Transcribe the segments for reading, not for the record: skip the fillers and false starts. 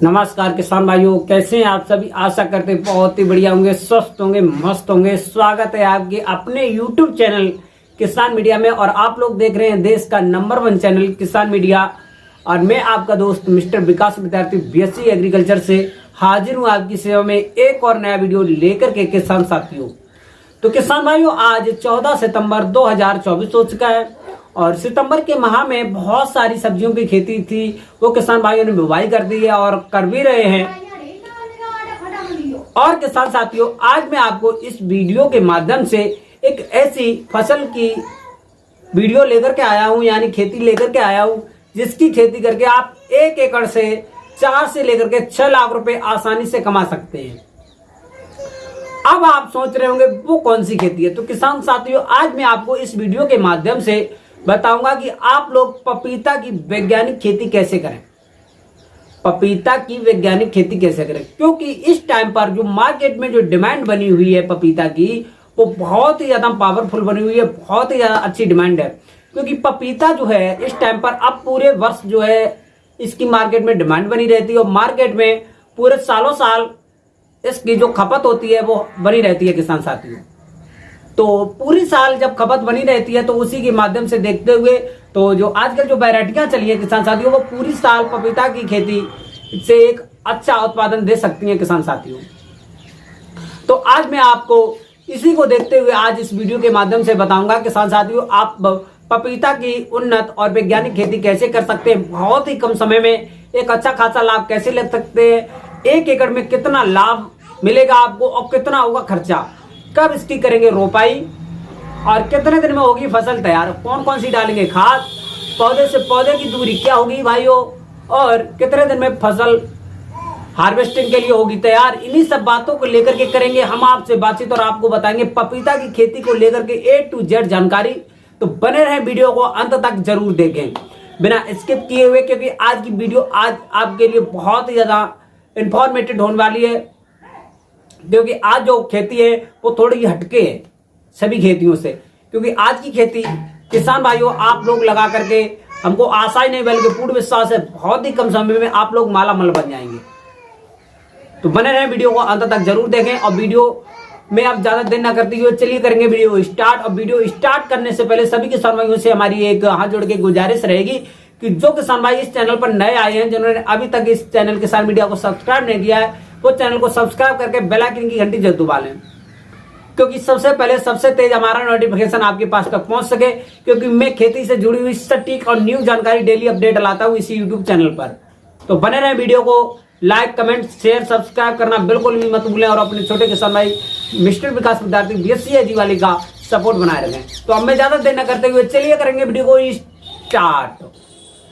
नमस्कार किसान भाइयों, कैसे हैं आप सभी। आशा करते हैं बहुत ही बढ़िया होंगे, स्वस्थ होंगे, मस्त होंगे। स्वागत है आपके अपने YouTube चैनल किसान मीडिया में। और आप लोग देख रहे हैं देश का नंबर 1 चैनल किसान मीडिया। और मैं आपका दोस्त मिस्टर विकास विद्यार्थी BSc एग्रीकल्चर से हाजिर हूँ आपकी सेवा में एक और नया वीडियो लेकर के किसान साथियों। तो किसान भाइयों, आज 14 सितंबर 2024 हो चुका है और सितंबर के माह में बहुत सारी सब्जियों की खेती थी, वो किसान भाइयों ने बुवाई कर दी है और कर भी रहे हैं। और किसान साथियों, आज मैं आपको इस वीडियो के माध्यम से एक ऐसी फसल की वीडियो लेकर के आया हूं, यानी खेती लेकर के आया हूं, जिसकी खेती करके आप 1 एकड़ से 4 से लेकर के 6 लाख रुपए आसानी से कमा सकते हैं। अब आप सोच रहे होंगे वो कौन सी खेती है। तो किसान साथियों, आज मैं आपको इस वीडियो के माध्यम से बताऊंगा कि आप लोग पपीता की वैज्ञानिक खेती कैसे करें। पपीता की वैज्ञानिक खेती कैसे करें, क्योंकि इस टाइम पर जो मार्केट में जो डिमांड बनी हुई है पपीता की, वो बहुत ही ज्यादा पावरफुल बनी हुई है, बहुत ही ज्यादा अच्छी डिमांड है। क्योंकि पपीता जो है इस टाइम पर अब पूरे वर्ष जो है इसकी मार्केट में डिमांड बनी रहती है और मार्केट में पूरे सालों साल इसकी जो खपत होती है वो बनी रहती है किसान साथियों। तो पूरी साल जब खपत बनी रहती है तो उसी के माध्यम से देखते हुए तो जो आजकल जो वैरायटियां चली है किसान साथियों, वो पूरी साल पपीता की खेती से एक अच्छा उत्पादन दे सकती हैं किसान साथियों। तो आज मैं आपको इसी को देखते हुए आज इस वीडियो के माध्यम से बताऊंगा किसान साथियों, आप पपीता की उन्नत और वैज्ञानिक खेती कैसे कर सकते हैं। बहुत ही कम समय में एक अच्छा खासा लाभ कैसे ले सकते हैं, 1 एकड़ में कितना लाभ मिलेगा आपको और कितना होगा खर्चा, कब इसकी करेंगे रोपाई और कितने दिन में होगी फसल तैयार, कौन कौन सी डालेंगे खाद, पौधे से पौधे की दूरी क्या होगी भाइयों, और कितने दिन में फसल हार्वेस्टिंग के लिए होगी तैयार। इन्हीं सब बातों को लेकर के करेंगे हम आपसे बातचीत और आपको बताएंगे पपीता की खेती को लेकर के A to Z जानकारी। तो बने रहे वीडियो को अंत तक जरूर देखें बिना स्किप किए हुए, क्योंकि आज की वीडियो आज आपके लिए बहुत ही ज्यादा इंफॉर्मेटिव होने वाली है। क्योंकि आज जो खेती है वो थोड़ी हटके है सभी खेतियों से, क्योंकि आज की खेती किसान भाइयों आप लोग लगा करके हमको आशा ही नहीं बल्कि पूर्ण विश्वास है बहुत ही कम समय में आप लोग मालामाल बन जाएंगे। तो बने रहे वीडियो को अंत तक जरूर देखें। और वीडियो में अब ज्यादा देर ना करते हुए चलिए करेंगे वीडियो स्टार्ट। और वीडियो स्टार्ट करने से पहले सभी किसान भाइयों से हमारी एक हाथ जोड़ के गुजारिश रहेगी कि जो किसान भाई इस चैनल पर नए आए हैं, जिन्होंने अभी तक इस चैनल किसान मीडिया को सब्सक्राइब नहीं किया है, वो चैनल को सब्सक्राइब करके बेल आइकन की घंटी जरूर दबा लें, क्योंकि सबसे पहले सबसे तेज हमारा नोटिफिकेशन आपके पास तक पहुंच सके। क्योंकि मैं खेती से जुड़ी हुई सटीक और न्यू जानकारी डेली अपडेट लाता हूं इसी यूट्यूब चैनल पर। तो बने रहे वीडियो को लाइक कमेंट शेयर सब्सक्राइब करना बिल्कुल भी मत भूलें और अपने छोटे किसान भाई मिस्टर विकास विद्यार्थी BSc एग्रीवाली का सपोर्ट बनाए रखें। तो अब मैं ज्यादा देर न करते हुए चलिए करेंगे वीडियो को स्टार्ट।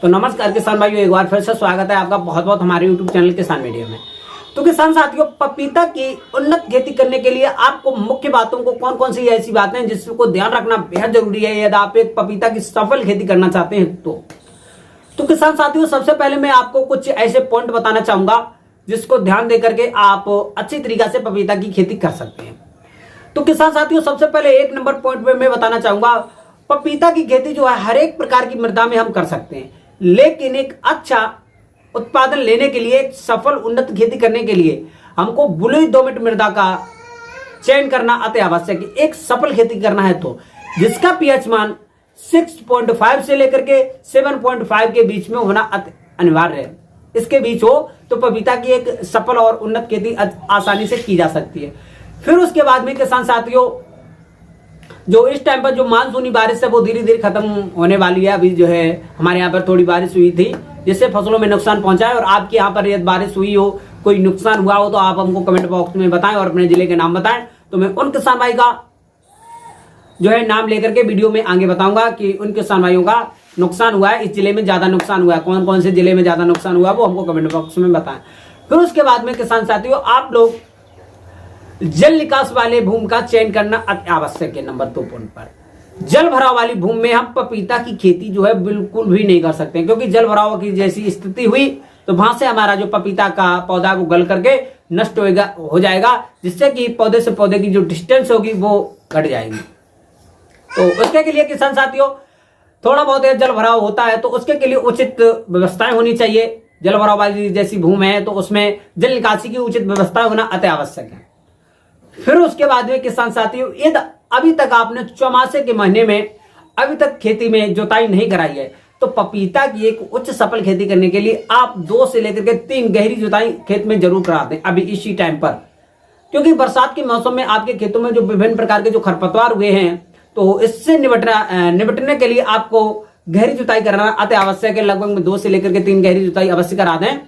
तो नमस्कार किसान भाइयों, एक बार फिर से स्वागत है आपका बहुत बहुत हमारे यूट्यूब चैनल किसान मीडिया में। तो किसान साथियों, पपीता की उन्नत खेती करने के लिए आपको मुख्य बातों को कौन कौन सी ऐसी बातें हैं जिसको ध्यान रखना बेहद जरूरी है यदि आप एक पपीता की सफल खेती करना चाहते हैं। तो किसान साथियों, सबसे पहले मैं आपको कुछ ऐसे पॉइंट बताना चाहूंगा जिसको ध्यान देकर के आप अच्छी तरीके से पपीता की खेती कर सकते हैं। तो किसान साथियों, सबसे पहले 1 नंबर पॉइंट में मैं बताना चाहूंगा, पपीता की खेती जो है हर एक प्रकार की मृदा में हम कर सकते हैं, लेकिन एक अच्छा उत्पादन लेने के लिए, एक सफल उन्नत खेती करने के लिए हमको बलुई दोमट मृदा का चयन करना अति आवश्यक है। एक सफल खेती करना है तो जिसका pH मान 6.5 से लेकर के 7.5 के बीच में होना अति अनिवार्य है। इसके बीच हो तो पपीता की एक सफल और उन्नत खेती आसानी से की जा सकती है। फिर उसके बाद में किसान साथियों, जो इस टाइम पर जो मानसूनी बारिश है वो धीरे धीरे खत्म होने वाली है। अभी जो है हमारे यहाँ पर थोड़ी बारिश हुई थी जिससे फसलों में नुकसान पहुंचा है। और आपके यहाँ पर यदि बारिश हुई हो, कोई नुकसान हुआ हो, तो आप हमको कमेंट बॉक्स में बताएं और अपने जिले के नाम बताएं। तो मैं उन किसान भाई का जो है नाम लेकर के वीडियो में आगे बताऊंगा कि उन किसान भाइयों का नुकसान हुआ है, इस जिले में ज्यादा नुकसान हुआ है, कौन कौन से जिले में ज्यादा नुकसान हुआ है वो हमको कमेंट बॉक्स में बताएं। फिर उसके बाद में किसान साथियों, आप लोग जल निकास वाले भूमि का चयन करना अति आवश्यक है। नंबर 2 पॉइंट पर, जल भराव वाली भूमि में हम पपीता की खेती जो है बिल्कुल भी नहीं कर सकते, क्योंकि जल भराव की जैसी स्थिति हुई तो वहां से हमारा जो पपीता का पौधा वो गल करके नष्ट हो जाएगा, जिससे कि पौधे से पौधे की जो डिस्टेंस होगी वो घट जाएगी। तो उसके लिए किसान साथियों, थोड़ा बहुत जल भराव होता है तो उसके लिए उचित व्यवस्थाएं होनी चाहिए। जलभराव वाली जैसी भूमि है तो उसमें जल निकासी की उचित व्यवस्था होना अति आवश्यक है। फिर उसके बाद में किसान साथियों, यदि अभी तक आपने चौमासे के महीने में अभी तक खेती में जुताई नहीं कराई है तो पपीता की एक उच्च सफल खेती करने के लिए आप 2 से लेकर के 3 गहरी जुताई खेत में जरूर करा दें अभी इसी टाइम पर, क्योंकि बरसात के मौसम में आपके खेतों में जो विभिन्न प्रकार के जो खरपतवार हुए हैं तो इससे निपटने के लिए आपको गहरी जुताई करना अति आवश्यक है। लगभग 2 से लेकर के 3 गहरी जुताई अवश्य करा दें।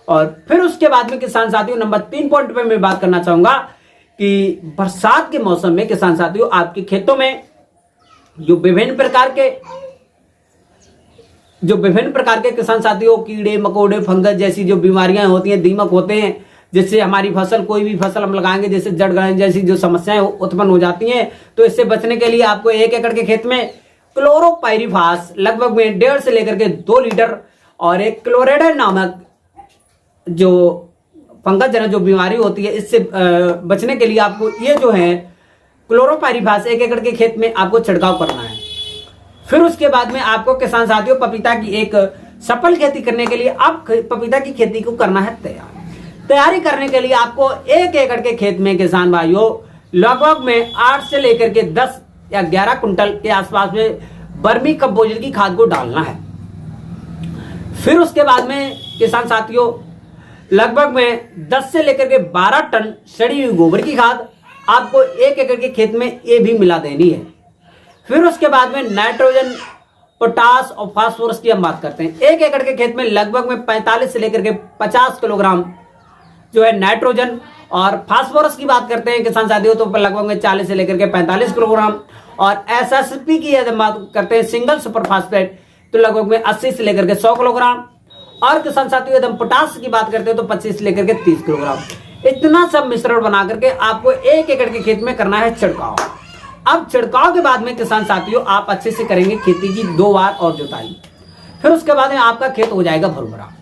और फिर उसके बाद में किसान साथियों नंबर 3 पॉइंट पे मैं बात करना चाहूंगा कि बरसात के मौसम में किसान साथियों आपके खेतों में जो विभिन्न प्रकार के किसान साथियों कीड़े मकोड़े फंगस जैसी जो बीमारियां होती हैं, दीमक होते हैं, जिससे हमारी फसल कोई भी फसल हम लगाएंगे जैसे जड़ गलन जैसी जो समस्याएं उत्पन्न हो जाती हैं, तो इससे बचने के लिए आपको 1 एकड़ के खेत में क्लोरोपाइरीफास लगभग में 1.5 से लेकर के 2 लीटर और एक क्लोरेडर नामक जो फंगस जनक जो बीमारी होती है इससे बचने के लिए आपको ये जो है क्लोरोपाइरीफास 1 एकड़ के खेत में आपको छिड़काव करना है। फिर उसके बाद में आपको किसान साथियों पपीता की एक सफल खेती करने के लिए आप पपीता की खेती को करना है तैयारी करने के लिए आपको 1 एकड़ के खेत में किसान भाइयों लगभग में 8 से लेकर के 10 या 11 कुंटल के आसपास में वर्मी कंपोजिट की खाद को डालना है। फिर उसके बाद में किसान साथियों लगभग में 10 से लेकर के 12 टन सड़ी हुई गोबर की खाद आपको 1 एकड़ के खेत में ये भी मिला देनी है। फिर उसके बाद में नाइट्रोजन पोटास और फास्फोरस की हम बात करते हैं। 1 एकड़ के खेत में लगभग में 45 से लेकर के 50 किलोग्राम जो है नाइट्रोजन और फास्फोरस की बात करते हैं किसान साथियों तो लगभग में 40 से लेकर के 45 किलोग्राम और एसएसपी की यदि बात करते हैं सिंगल सुपर फास्फेट तो लगभग में 80 से लेकर के 100 किलोग्राम और किसान साथियों यदि हम पोटास की बात करते हैं तो 25 से लेकर के 30 किलोग्राम। इतना सब मिश्रण बना करके आपको 1 एकड़ के खेत में करना है छिड़काव। अब छिड़काव के बाद में किसान साथियों आप अच्छे से करेंगे खेती की 2 बार और जुताई। फिर उसके बाद में आपका खेत हो जाएगा भुरभुरा।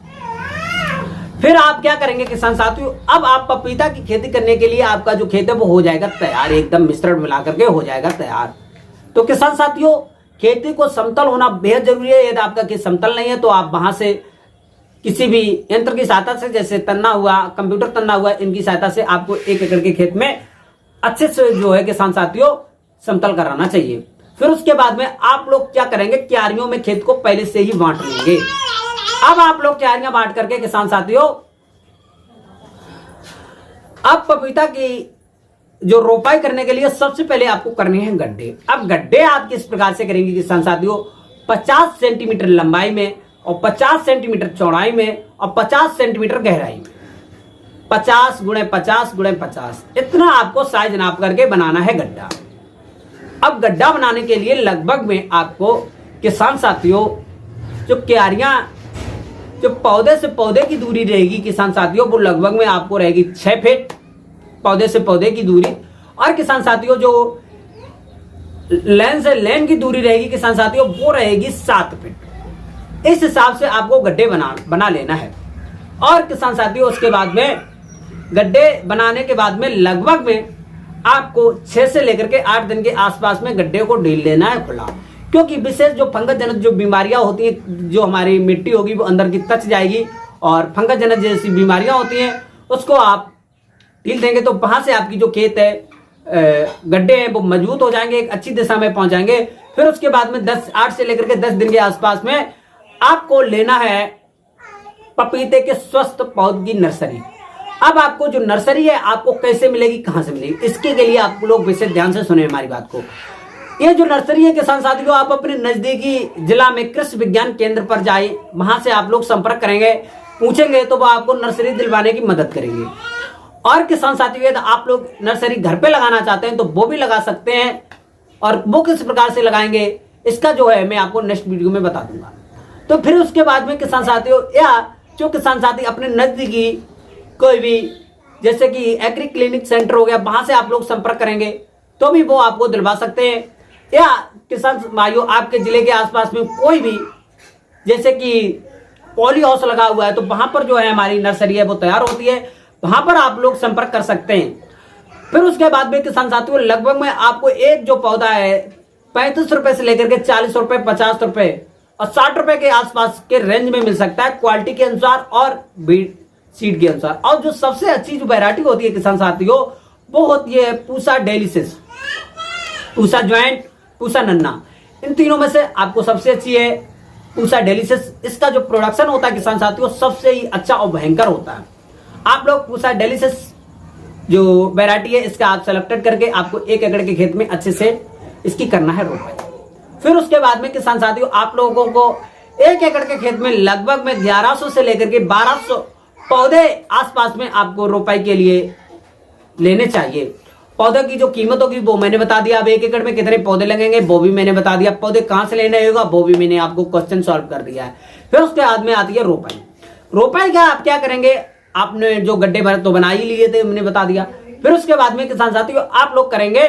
फिर आप क्या करेंगे किसान साथियों, अब आप पपीता की खेती करने के लिए आपका जो खेत है वो हो जाएगा तैयार, एकदम मिश्रण मिला करके हो जाएगा तैयार। तो किसान साथियों खेती को समतल होना बेहद जरूरी है। यदि आपका खेत समतल नहीं है तो आप वहां से किसी भी यंत्र की सहायता से जैसे तन्ना हुआ, कंप्यूटर तन्ना हुआ, इनकी सहायता से आपको 1 एकड़ के खेत में अच्छे से जो है किसान साथियों समतल कराना चाहिए। फिर उसके बाद में आप लोग क्या करेंगे, क्यारियों में खेत को पहले से ही बांट लेंगे। अब आप लोग क्यारियां बांट करके किसान साथियों अब पपीता की जो रोपाई करने के लिए सबसे पहले आपको करने हैं गड्ढे। अब गड्ढे आप किस प्रकार से करेंगे किसान साथियों, 50 सेंटीमीटर लंबाई में और 50 सेंटीमीटर चौड़ाई में और 50 सेंटीमीटर गहराई में, 50 गुणे 50 गुणे 50 इतना आपको साइज नाप करके बनाना है गड्ढा। अब गड्ढा बनाने के लिए लगभग में आपको किसान साथियों जो क्यारियां जो पौधे से पौधे की दूरी रहेगी किसान साथियों वो लगभग में आपको रहेगी 6 फीट पौधे से पौधे की दूरी और किसान साथियों जो लेन से लेन की दूरी रहेगी किसान साथियों वो रहेगी 7 फीट। इस हिसाब से आपको गड्ढे बना लेना है। और किसान साथियों उसके बाद में गड्ढे बनाने के बाद में लगभग में आपको 6 से लेकर के 8 दिन के आसपास में गड्ढे को ढील देना है खुला, क्योंकि विशेष जो फंगस जनक जो बीमारियां होती हैं जो हमारी मिट्टी होगी वो अंदर की तच जाएगी और फंगस जनक जैसी बीमारियां होती हैं उसको आप ढील देंगे तो वहां से आपकी जो खेत है गड्ढे हैं वो मजबूत हो जाएंगे, एक अच्छी दिशा में पहुंचाएंगे। फिर उसके बाद में 8 से लेकर के 10 दिन के आसपास में आपको लेना है पपीते के स्वस्थ पौध की नर्सरी। अब आपको जो नर्सरी है आपको कैसे मिलेगी, कहां से मिलेगी, इसके लिए आप लोग विशेष ध्यान से सुने हमारी बात को। ये जो नर्सरी है किसान साथियों आप अपने नजदीकी जिला में कृषि विज्ञान केंद्र पर जाए, वहां से आप लोग संपर्क करेंगे, पूछेंगे तो वो आपको नर्सरी दिलवाने की मदद करेंगे। और किसान साथियों यदि आप लोग नर्सरी घर पे लगाना चाहते हैं तो वो भी लगा सकते हैं और वो किस प्रकार से लगाएंगे इसका जो है मैं आपको नेक्स्ट वीडियो में बता दूंगा। तो फिर उसके बाद में किसान साथियों या जो किसान साथी अपने नजदीकी कोई भी जैसे कि एग्री क्लिनिक सेंटर हो गया वहां से आप लोग संपर्क करेंगे तो भी वो आपको दिलवा सकते हैं। या किसान भाइयों आपके जिले के आसपास में कोई भी जैसे कि पॉली हाउस लगा हुआ है तो वहां पर जो है हमारी नर्सरी है वो तैयार होती है, वहां पर आप लोग संपर्क कर सकते हैं। फिर उसके बाद में किसान साथियों लगभग में आपको एक जो पौधा है 35 रुपए से लेकर के 40 रुपए 50 रुपए और 60 रुपए के आसपास के रेंज में मिल सकता है, क्वालिटी के अनुसार और बीट सीड के अनुसार। और जो सबसे अच्छी जो वैरायटी होती है किसान साथियों, वो होती है पूसा डेलिसियस, पूसा ज्वाइंट, पूसा नन्ना। इन तीनों में से आपको सबसे अच्छी है पूसा डेलिसियस। इसका जो प्रोडक्शन होता है किसान साथियों, सबसे ही अच्छा और भयंकर होता है। आप लोग पूसा डेलिसियस जो वैरायटी है इसका आप सेलेक्टेड करके आपको 1 एकड़ के खेत में अच्छे से इसकी करना है रोपाई। फिर उसके बाद में किसान साथियों, आप लोगों को 1 एकड़ के खेत में लगभग में 1100 से लेकर के 1200 पौधे आसपास में आपको रोपाई के लिए लेने चाहिए। पौधे की जो कीमत होगी वो मैंने बता दिया। अब 1 एकड़ में कितने पौधे लगेंगे वो भी मैंने बता दिया। पौधे कहां से लेने होगा वो भी मैंने आपको क्वेश्चन सॉल्व कर दिया है। फिर उसके बाद में आती है रोपाई। रोपाई का आप क्या करेंगे, आपने जो गड्ढे भर तो बना ही लिए थे, मैंने बता दिया। फिर उसके बाद में किसान साथियों आप लोग करेंगे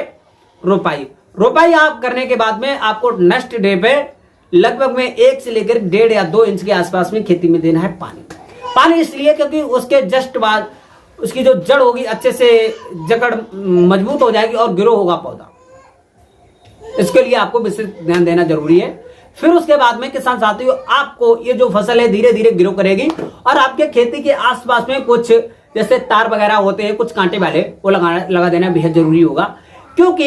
रोपाई। रोपाई आप करने के बाद में आपको नेक्स्ट डे पे लगभग में 1 से लेकर 1.5 या 2 इंच के आसपास में खेती में देना है पानी। पानी इसलिए क्योंकि उसके जस्ट बाद उसकी जो जड़ होगी अच्छे से जकड़ मजबूत हो जाएगी और ग्रो होगा पौधा। इसके लिए आपको विशेष ध्यान देना जरूरी है। फिर उसके बाद में किसान साथियों आपको ये जो फसल है धीरे धीरे ग्रो करेगी और आपके खेती के आसपास में कुछ जैसे तार वगैरह होते हैं कुछ कांटे वाले, वो लगा देना बेहद जरूरी होगा। क्योंकि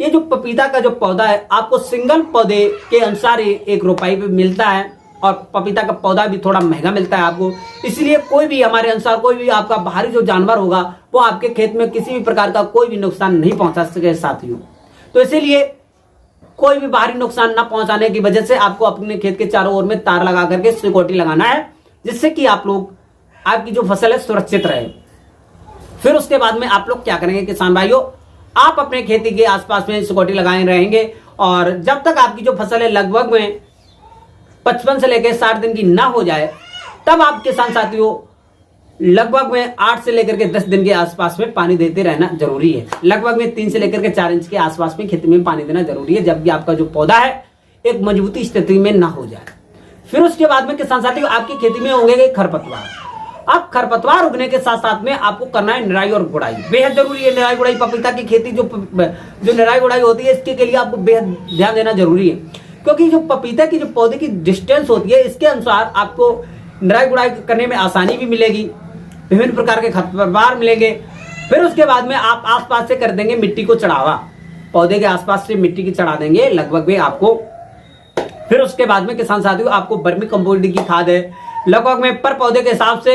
ये जो पपीता का जो पौधा है आपको सिंगल पौधे के अनुसार ही 1 रुपये पे मिलता है और पपीता का पौधा भी थोड़ा महंगा मिलता है आपको। इसलिए कोई भी हमारे अनुसार कोई भी आपका बाहरी जो जानवर होगा वो आपके खेत में किसी भी प्रकार का कोई भी नुकसान नहीं पहुंचा सके साथियों। तो इसीलिए कोई भी बाहरी नुकसान ना पहुंचाने की वजह से आपको अपने खेत के चारों ओर में तार लगा करके सिक्योरिटी लगाना है, जिससे कि आप लोग आपकी जो फसल है सुरक्षित रहे। फिर उसके बाद में आप लोग क्या करेंगे किसान भाइयों, आप अपने खेती के आसपास में सिक्योरिटी लगाए रहेंगे और जब तक आपकी जो फसल है लगभग में 55 से लेकर 60 दिन की ना हो जाए तब आप किसान साथियों लगभग में 8 से लेकर के 10 दिन के आसपास में पानी देते रहना जरूरी है। लगभग में 3 से लेकर के 4 इंच के आसपास में खेती में पानी देना जरूरी है, जबकि आपका जो पौधा है एक मजबूती स्थिति में ना हो जाए। फिर उसके बाद में किसान साथियों आपकी खेती में होंगे खरपतवार। अब खरपतवार उगने के साथ साथ में आपको करना है निराई और गुड़ाई, बेहद जरूरी है। निराई गुड़ाई पपीता की खेती जो निराई गुड़ाई होती है इसके लिए आपको बेहद ध्यान देना जरूरी है, क्योंकि जो पपीता की जो पौधे की डिस्टेंस होती है इसके अनुसार आपको निराई गुड़ाई करने में आसानी भी मिलेगी, विभिन्न प्रकार के खरपतवार मिलेंगे। फिर उसके बाद में आप आसपास से कर देंगे मिट्टी को चढ़ावा, पौधे के आसपास से मिट्टी की चढ़ा देंगे लगभग में आपको। फिर उसके बाद में किसान साथियों आपको वर्मी कंपोस्ट की खाद है लगभग में पर पौधे के हिसाब से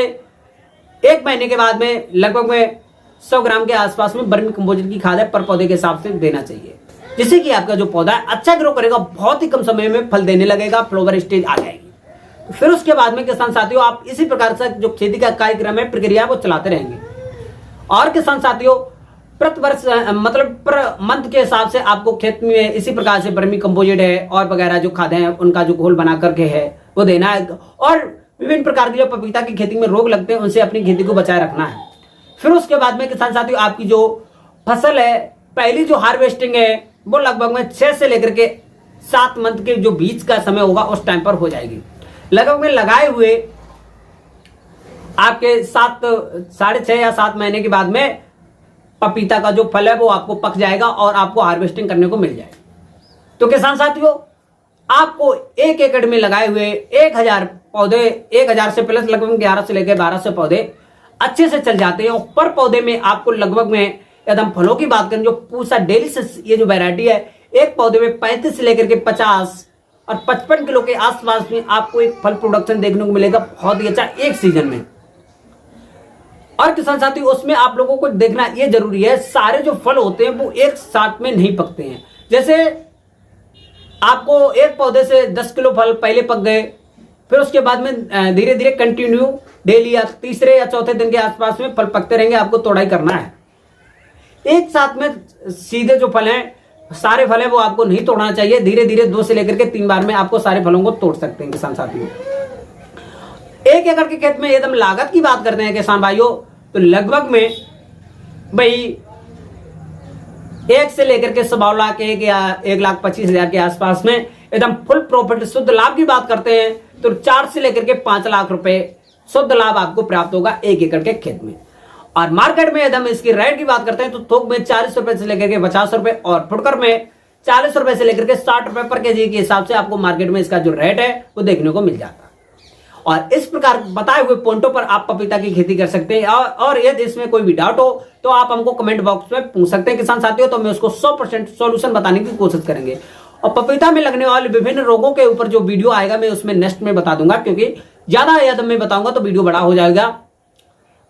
1 महीने के बाद में लगभग में 100 ग्राम के आसपास में वर्मी कंपोस्ट की खाद है पर पौधे के हिसाब से देना चाहिए, जिससे कि आपका जो पौधा है अच्छा ग्रो करेगा, बहुत ही कम समय में फल देने लगेगा, फ्लावर स्टेज आ जाएगी। तो फिर उसके बाद में किसान साथियों आप इसी प्रकार से जो खेती का कार्यक्रम है प्रक्रिया वो चलाते रहेंगे। और किसान साथियों प्रति वर्ष मतलब पर मंथ के हिसाब से आपको खेत में इसी प्रकार से वर्मी कंपोजिट है और वगैरह जो खादें हैं उनका जो घोल बना करके है वो देना है। और विभिन्न प्रकार की जो पपीता की खेती में रोग लगते हैं उनसे अपनी खेती को बचाए रखना है। फिर उसके बाद में किसान साथियों आपकी जो फसल है पहली जो हार्वेस्टिंग है वो लगभग में 6 से लेकर के 7 मंथ के जो बीच का समय होगा उस टाइम पर हो जाएगी। लगभग में लगाए हुए आपके 6.5 या 7 महीने के बाद में पपीता का जो फल है वो आपको पक जाएगा और आपको हार्वेस्टिंग करने को मिल जाएगी। तो किसान साथियों आपको 1 एकड़ में लगाए हुए 1000 पौधे, 1000 से प्लस लगभग 11 से लेकर 1200 पौधे अच्छे से चल जाते हैं। और पर पौधे में आपको लगभग में एकदम फलों की बात करें जो पूसा डेलिसियस ये जो वैरायटी है, एक पौधे में 35 से लेकर के 50 और 55 किलो के आसपास में आपको एक फल प्रोडक्शन देखने को मिलेगा, बहुत ही अच्छा एक सीजन में। और किसान साथी उसमें आप लोगों को देखना ये जरूरी है सारे जो फल होते हैं वो एक साथ में नहीं पकते हैं। जैसे आपको एक पौधे से 10 किलो फल पहले पक गए, फिर उसके बाद में धीरे धीरे कंटिन्यू डेली या तीसरे या चौथे दिन के आसपास में फल पकते रहेंगे, आपको तोड़ाई करना है। एक साथ में सीधे जो फल हैं सारे फल है वो आपको नहीं तोड़ना चाहिए, धीरे धीरे 2 से लेकर के 3 बार में आपको सारे फलों को तोड़ सकते हैं किसान साथियों। 1 एकड़ के खेत में एकदम लागत की बात करते हैं किसान भाइयों तो लगभग में भाई 1 से लेकर के 1.25 लाख 1 या 1,25,000 के आसपास में एकदम फुल प्रॉफिट शुद्ध लाभ की बात करते हैं तो 4 से लेकर के 5 लाख रुपए शुद्ध लाभ आपको प्राप्त होगा 1 एकड़ के खेत में। और मार्केट में एकदम इसकी रेट की बात करते हैं तो थोक में 40 रुपए से लेकर के 50 रुपए और फुटकर में 40 रुपए से लेकर के 60 रुपए पर केजी के हिसाब से आपको मार्केट में इसका जो रेट है वो देखने को मिल जाता है। और इस प्रकार बताए हुए पॉइंटों पर आप पपीता की खेती कर सकते हैं। और यदि इसमें कोई भी डाउट हो तो आप हमको कमेंट बॉक्स में पूछ सकते हैं किसान साथियों, तो मैं उसको 100% सॉल्यूशन बताने की कोशिश करेंगे। और पपीता में लगने वाले विभिन्न रोगों के ऊपर जो वीडियो आएगा मैं उसमें नेक्स्ट में बता दूंगा, क्योंकि ज्यादा यदि मैं बताऊंगा तो वीडियो बड़ा हो जाएगा।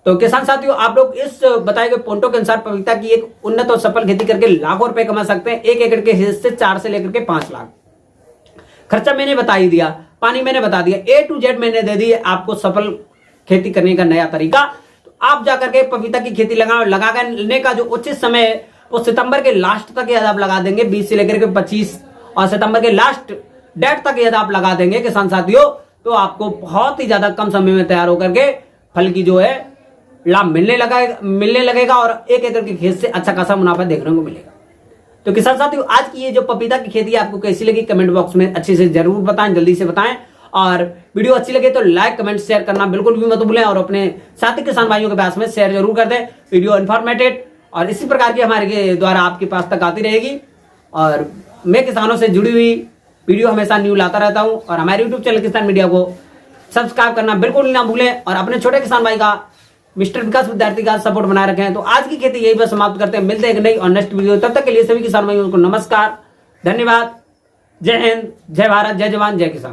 तो किसान साथियों, आप लोग इस बताए गए पॉइंटों के अनुसार पपीता की एक उन्नत और सफल खेती करके लाखों रुपए कमा सकते हैं। 1 एकड़ के हिस्से 4 से लेकर के 5 लाख। खर्चा मैंने बता ही दिया, पानी मैंने बता दिया, A to Z मैंने दे दी आपको सफल खेती करने का नया तरीका। तो आप जाकर के पपीता की खेती लगाने का जो उचित समय है वो सितंबर के लास्ट तक यदि आप लगा देंगे, 20 से लेकर के 25, और सितंबर के लास्ट डेट तक यदि आप लगा देंगे किसान साथियों, तो आपको बहुत ही ज्यादा कम समय में तैयार होकर के फल की जो है लाभ मिलने लगेगा और 1 एकड़ के खेत से अच्छा खासा मुनाफा देखने को मिलेगा। तो किसान साथियों, आज की ये जो पपीता की खेती है आपको कैसी लगी कमेंट बॉक्स में अच्छे से जरूर बताएं, जल्दी से बताएं। और वीडियो अच्छी लगे तो लाइक कमेंट शेयर करना बिल्कुल भी मत भूलें और अपने साथी किसान भाइयों के पास में शेयर जरूर कर दें। वीडियो इन्फॉर्मेटिव और इसी प्रकार की हमारे द्वारा आपके पास तक आती रहेगी। और मैं किसानों से जुड़ी हुई वीडियो हमेशा न्यू लाता रहता हूं। और हमारे यूट्यूब चैनल किसान मीडिया को सब्सक्राइब करना बिल्कुल ना भूलें और अपने छोटे किसान भाई का मिस्टर विकास विद्यार्थी का सपोर्ट बनाए रखें। तो आज की खेती यही बस समाप्त करते हैं, मिलते हैं एक नई और नेक्स्ट वीडियो। तब तक के लिए सभी किसान भाइयों को नमस्कार, धन्यवाद, जय हिंद, जय भारत, जय जवान, जय किसान।